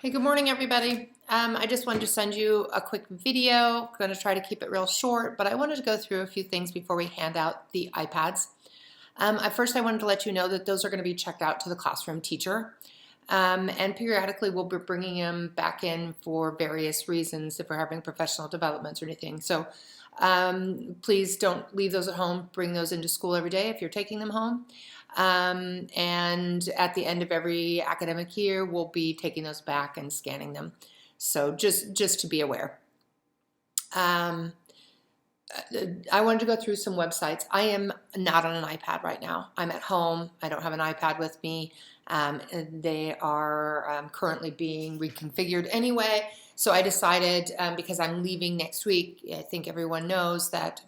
Hey, good morning, everybody. I just wanted to send you a quick video. I'm going to try to keep it real short, but I wanted to go through a few things before we hand out the iPads. At first, I wanted to let you know that those are going to be checked out to the classroom teacher. And periodically, we'll be bringing them back in for various reasons if we're having professional developments or anything. So please don't leave those at home. Bring those into school every day if you're taking them home. And at the end of every academic year, we'll be taking those back and scanning them. So just to be aware. I wanted to go through some websites. I am not on an iPad right now. I'm at home. I don't have an iPad with me. They are currently being reconfigured anyway. So I decided, because I'm leaving next week, I think everyone knows that,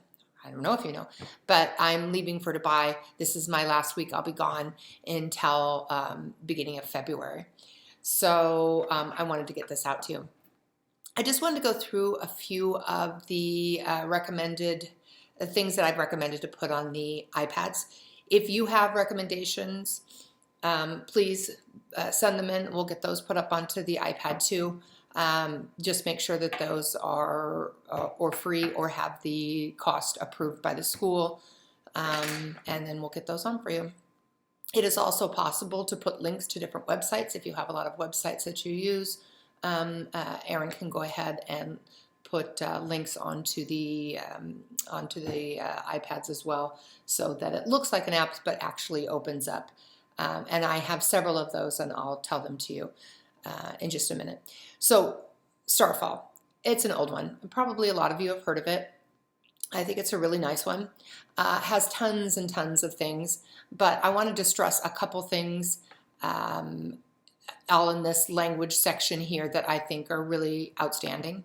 I don't know if you know, but I'm leaving for Dubai. This is my last week. I'll be gone until beginning of February. So I wanted to get this out to you. I just wanted to go through a few of the recommended things that I've recommended to put on the iPads. If you have recommendations, please send them in. We'll get those put up onto the iPad too. Just make sure that those are or free or have the cost approved by the school, and then we'll get those on for you. It is also possible to put links to different websites. If you have a lot of websites that you use, Erin can go ahead and put links onto the iPads as well, so that it looks like an app but actually opens up. And I have several of those, and I'll tell them to you in just a minute. So Starfall, it's an old one. Probably a lot of you have heard of it. I think it's a really nice one. Has tons and tons of things, but I wanted to stress a couple things all in this language section here that I think are really outstanding.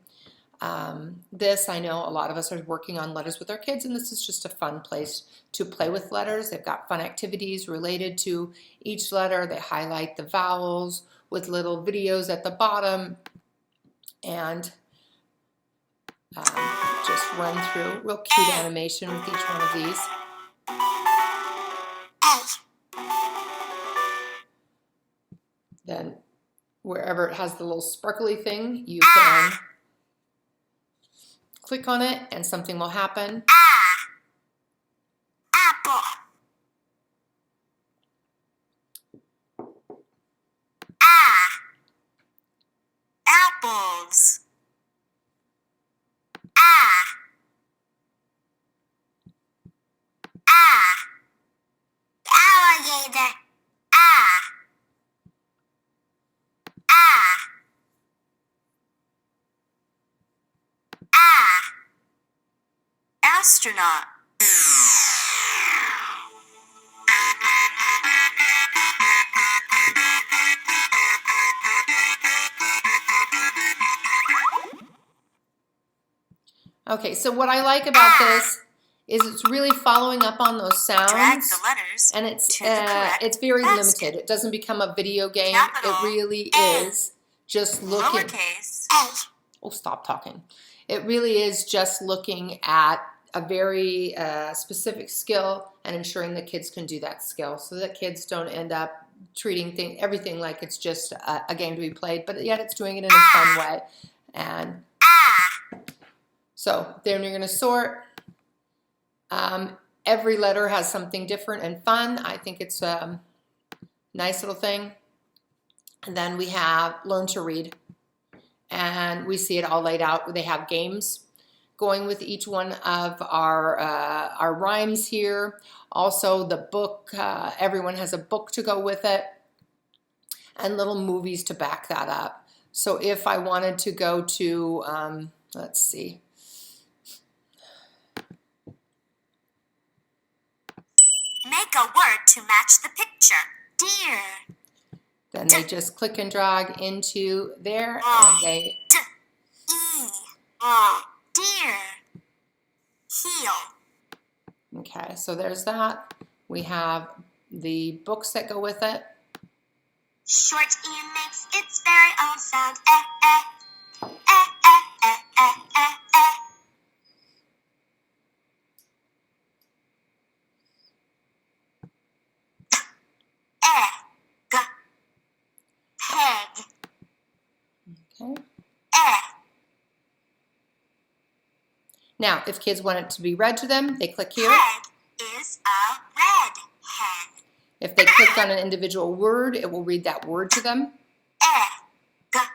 This, I know a lot of us are working on letters with our kids, and this is just a fun place to play with letters. They've got fun activities related to each letter. They highlight the vowels with little videos at the bottom, and just run through real cute animation with each one of these. Then wherever it has the little sparkly thing, you can click on it and something will happen. Apple. Apples. Alligator. Astronaut. Okay, so what I like about this is it's really following up on those sounds. Drag the letters and it's very basket. limited. It doesn't become a video game. Capital It really A. is just looking. Lowercase. Oh, stop talking. It really is just looking at a very specific skill and ensuring that kids can do that skill, so that kids don't end up treating everything like it's just a game to be played, but yet it's doing it in a fun way. And so then you're going to sort. Every letter has something different and fun. I think it's a nice little thing. And then we have Learn to Read. And we see it all laid out. They have games going with each one of our rhymes here. Also the book, everyone has a book to go with it. And little movies to back that up. So if I wanted to go to, let's see. Make a word to match the picture. Deer. Then they just click and drag into there, and they... Deer. Heel. Okay, so there's that. We have the books that go with it. Short E makes its very own sound. Eh, eh. Eh, eh, eh, eh, eh, eh. Egg. Peg. Now, if kids want it to be read to them, they click here. Head is a red hen. If they click on an individual word, it will read that word to them. Egg. Peg.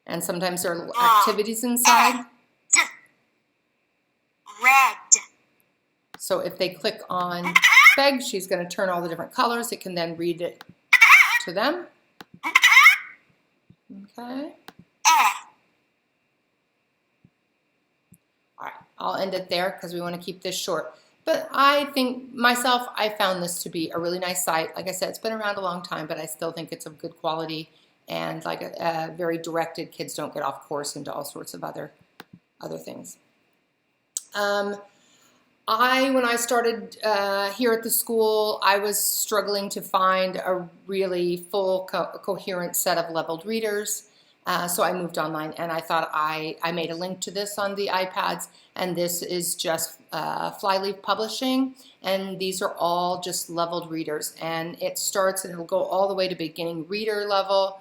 And sometimes there are activities inside. Red. So if they click on Beg, she's going to turn all the different colors. It can then read it to them. Okay. All right, I'll end it there because we want to keep this short. But I think myself, I found this to be a really nice site. Like I said, it's been around a long time, but I still think it's of good quality and like a very directed. Kids don't get off course into all sorts of other things. When I started here at the school, I was struggling to find a really full, coherent set of leveled readers. So I moved online, and I thought I made a link to this on the iPads, and this is just Flyleaf Publishing, and these are all just leveled readers. And it starts, and it'll go all the way to beginning reader level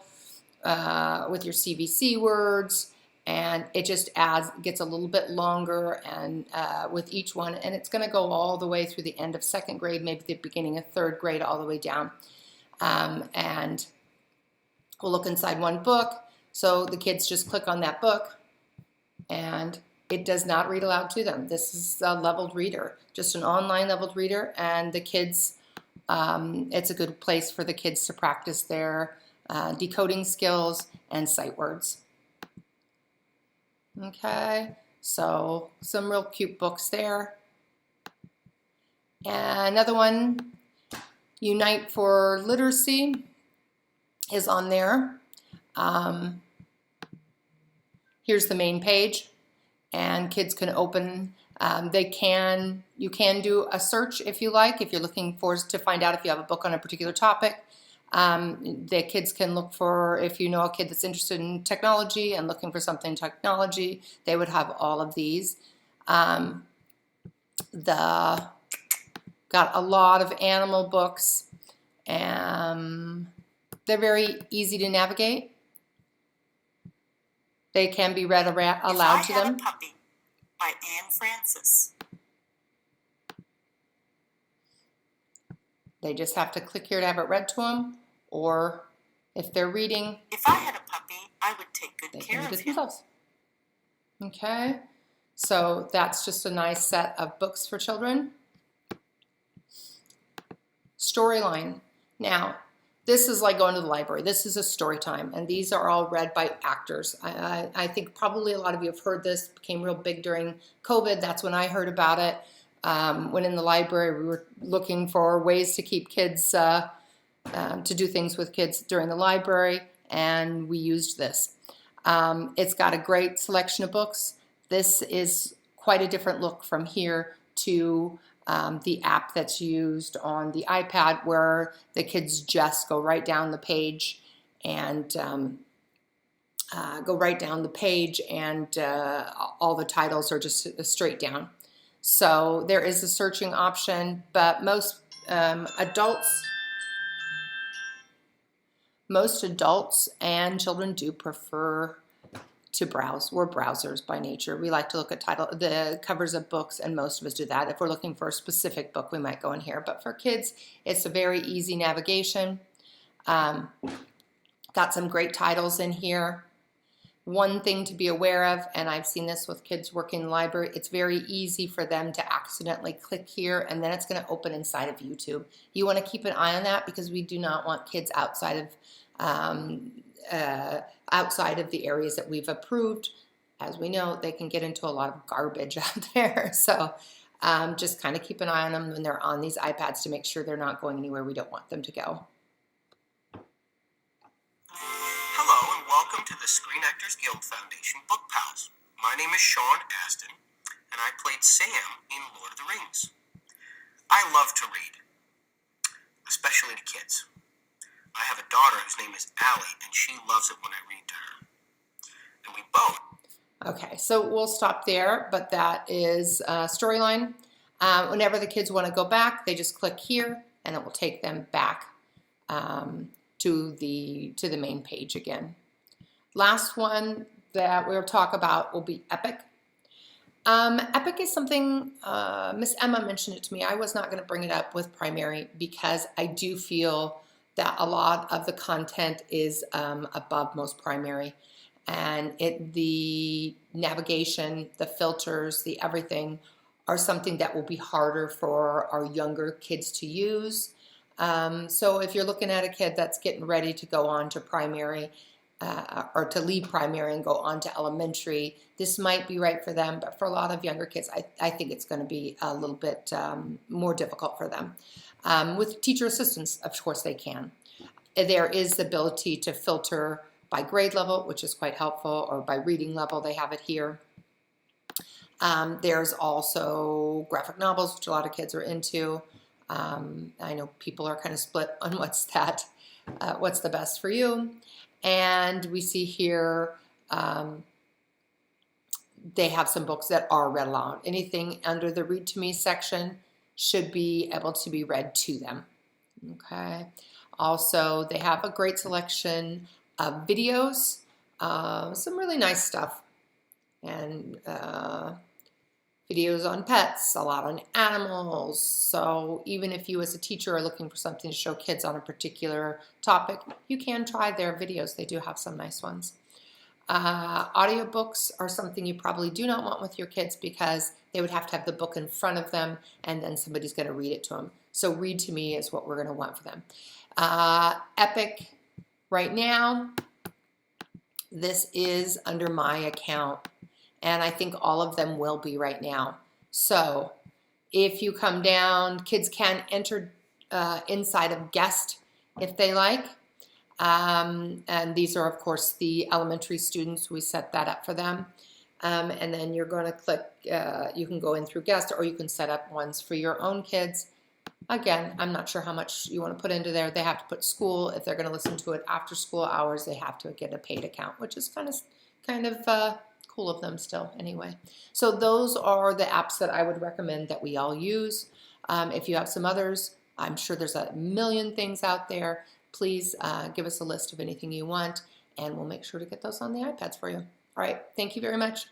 with your CVC words. And it just gets a little bit longer and with each one, and it's going to go all the way through the end of 2nd grade, maybe the beginning of 3rd grade, all the way down. And we'll look inside one book. So the kids just click on that book, and it does not read aloud to them. This is a leveled reader, just an online leveled reader, and the kids, it's a good place for the kids to practice their decoding skills and sight words. Okay, so some real cute books there. And another one, Unite for Literacy, is on there. Here's the main page, and kids can open. You can do a search if you like, if you're looking to find out if you have a book on a particular topic. The kids can look for, if you know a kid that's interested in technology and looking for something in technology, they would have all of these. Got a lot of animal books, and they're very easy to navigate. They can be read aloud to them. If I Had a Puppy by Anne Francis. They just have to click here to have it read to them, or if they're reading, If I had a puppy, I would take good they care can of read it him. themselves. Okay, so that's just a nice set of books for children. Storyline. Now, this is like going to the library. This is a story time, and these are all read by actors. I think probably a lot of you have heard this. It became real big during COVID. That's when I heard about it. When in the library, we were looking for ways to keep kids, to do things with kids during the library, and we used this. It's got a great selection of books. This is quite a different look from here to the app that's used on the iPad, where the kids just go right down the page and all the titles are just straight down. So there is a searching option, but most adults and children do prefer to browse. We're browsers by nature. We like to look at the covers of books, and most of us do that. If we're looking for a specific book, we might go in here. But for kids, it's a very easy navigation. Got some great titles in here. One thing to be aware of, and I've seen this with kids working in the library, it's very easy for them to accidentally click here, and then it's going to open inside of YouTube. You want to keep an eye on that, because we do not want kids outside of the areas that we've approved. As we know, they can get into a lot of garbage out there. So just kind of keep an eye on them when they're on these iPads to make sure they're not going anywhere we don't want them to go. Hello and welcome to the Screen Actors Guild Foundation Book Pals. My name is Sean Aston, and I played Sam in Lord of the Rings. I love to read, especially to kids. I have a daughter whose name is Allie, and she loves it when I read to her. And we both. Okay, so we'll stop there, but that is Storyline. Whenever the kids want to go back, they just click here, and it will take them back to the main page again. Last one, that we'll talk about will be Epic. Epic is something, Miss Emma mentioned it to me. I was not going to bring it up with primary because I do feel that a lot of the content is above most primary. And the navigation, the filters, the everything are something that will be harder for our younger kids to use. So if you're looking at a kid that's getting ready to go on to primary, or to leave primary and go on to elementary, this might be right for them, but for a lot of younger kids, I think it's going to be a little bit more difficult for them. With teacher assistance, of course they can. There is the ability to filter by grade level, which is quite helpful, or by reading level, they have it here. There's also graphic novels, which a lot of kids are into. I know people are kind of split on what's the best for you. And we see here they have some books that are read aloud. Anything under the Read to Me section should be able to be read to them. Okay. Also, they have a great selection of videos, some really nice stuff, and videos on pets, a lot on animals. So even if you as a teacher are looking for something to show kids on a particular topic, you can try their videos. They do have some nice ones. Audiobooks are something you probably do not want with your kids because they would have to have the book in front of them and then somebody's going to read it to them. So Read to Me is what we're going to want for them. Epic right now, this is under my account. And I think all of them will be right now. So if you come down, kids can enter inside of guest if they like. And these are, of course, the elementary students. We set that up for them. And then you're going to click, you can go in through guest, or you can set up ones for your own kids. Again, I'm not sure how much you want to put into there. They have to put school. If they're going to listen to it after school hours, they have to get a paid account, which is kind of cool of them still anyway. So those are the apps that I would recommend that we all use. If you have some others, I'm sure there's a million things out there. Please give us a list of anything you want, and we'll make sure to get those on the iPads for you. All right, thank you very much.